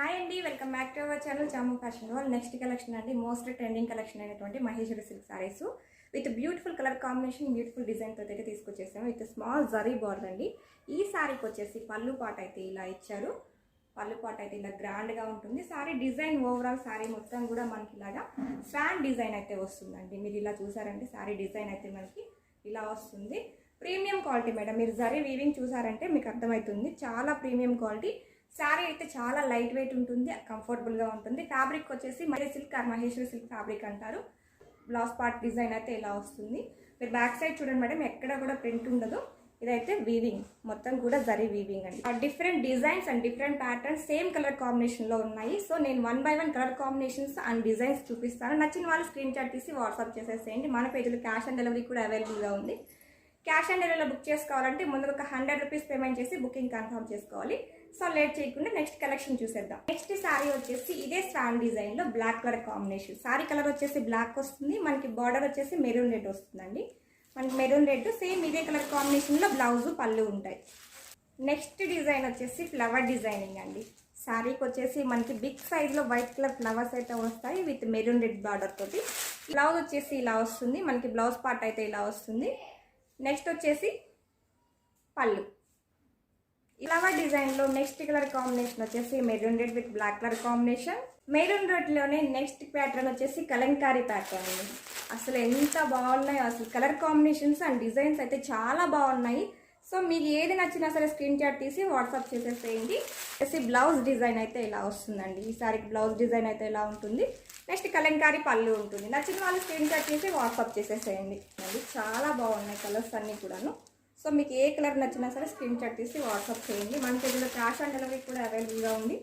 Hi అండి, welcome back to our channel Chamu fashion world. Next collection అండి, most trending collection అయినటువంటి Maheshwari silk sarees with beautiful colour combination, beautiful డిజైన్తో అయితే తీసుకొచ్చేసాము. With small zari border అండి. ఈ సారీకి వచ్చేసి పళ్ళు పాట అయితే ఇలా ఇచ్చారు. పళ్ళు పాట అయితే ఇలా గ్రాండ్గా ఉంటుంది. సారీ డిజైన్ ఓవరాల్ సారీ మొత్తం కూడా మనకి ఇలాగా స్వాన్ డిజైన్ అయితే వస్తుందండి. మీరు ఇలా చూసారంటే సారీ డిజైన్ అయితే మనకి ఇలా వస్తుంది. Premium quality madam. మీరు జరీ వీవింగ్ చూసారంటే మీకు అర్థమవుతుంది, చాలా ప్రీమియం క్వాలిటీ. శారీ అయితే చాలా లైట్ వెయిట్ ఉంటుంది, కంఫర్టబుల్గా ఉంటుంది. ఫ్యాబ్రిక్ వచ్చేసి మహేశ్వరి సిల్క్ ఫ్యాబ్రిక్ అంటారు. బ్లౌజ్ పార్ట్ డిజైన్ అయితే ఇలా వస్తుంది. మీరు బ్యాక్ సైడ్ చూడండి మేడం, ఎక్కడ కూడా ప్రింట్ ఉండదు. ఇదైతే వీవింగ్, మొత్తం కూడా జరీ వీవింగ్ అండి. Different designs and different patterns same colour కాంబినేషన్లో ఉన్నాయి. సో నేను 1 by 1 colour combinations and designs చూపిస్తాను. నచ్చిన వాళ్ళు స్క్రీన్ షాట్ తీసి వాట్సాప్ చేసేసేయండి. మన పేజీలో క్యాష్ ఆన్ డెలివరీ కూడా అవైలబుల్గా ఉంది. క్యాష్ ఆన్ డెలివరీలో బుక్ చేసుకోవాలంటే ముందు ఒక 100 రూపీస్ పేమెంట్ చేసి బుకింగ్ కన్ఫర్మ్ చేసుకోవాలి. సో లేట్ చేయకుండా నెక్స్ట్ కలెక్షన్ చూసేద్దాం. నెక్స్ట్ శారీ వచ్చేసి ఇదే స్వాన్ డిజైన్లో black colour combination. Sari colour వచ్చేసి బ్లాక్ వస్తుంది, మనకి బార్డర్ వచ్చేసి మెరూన్ రెడ్ వస్తుందండి. మనకి మెరూన్ రెడ్ సేమ్ ఇదే కలర్ కాంబినేషన్లో బ్లౌజు పళ్ళు ఉంటాయి. నెక్స్ట్ డిజైన్ వచ్చేసి ఫ్లవర్ డిజైనింగ్ అండి. శారీకి వచ్చేసి మనకి బిగ్ సైజ్లో వైట్ కలర్ ఫ్లవర్స్ అయితే వస్తాయి విత్ మెరూన్ రెడ్ బార్డర్ తోటి. బ్లౌజ్ వచ్చేసి ఇలా వస్తుంది, మనకి బ్లౌజ్ పార్ట్ అయితే ఇలా వస్తుంది. నెక్స్ట్ వచ్చేసి పళ్ళు. ఫ్లవర్ డిజైన్లో నెక్స్ట్ కలర్ కాంబినేషన్ వచ్చేసి maroon red with black colour combination. Maroon రెడ్లోనే నెక్స్ట్ ప్యాటర్న్ వచ్చేసి కలంకారీ ప్యాటర్న్ అండి. అసలు ఎంత బాగున్నాయి, అసలు కలర్ కాంబినేషన్స్ అండ్ డిజైన్స్ అయితే చాలా బాగున్నాయి. సో మీకు ఏది నచ్చినా సరే స్క్రీన్ షాట్ తీసి వాట్సాప్ చేసేసేయండి. బ్లౌజ్ డిజైన్ అయితే ఇలా వస్తుందండి. ఈ సారీకి బ్లౌజ్ డిజైన్ అయితే ఇలా ఉంటుంది. నెక్స్ట్ కలంకారీ పళ్ళు ఉంటుంది. నచ్చిన వాళ్ళు స్క్రీన్ షాట్ చేసి వాట్సాప్ చేసేసేయండి. చాలా బాగున్నాయి కలర్స్ అన్నీ కూడాను. సో మీకు ఏ కలర్ నచ్చినా సరే స్క్రీన్ షాట్ తీసి వాట్సాప్ చేయండి. మన పేజీలో క్యాష్ ఆన్ డెలివరీ కూడా అవైలబుల్గా ఉంది.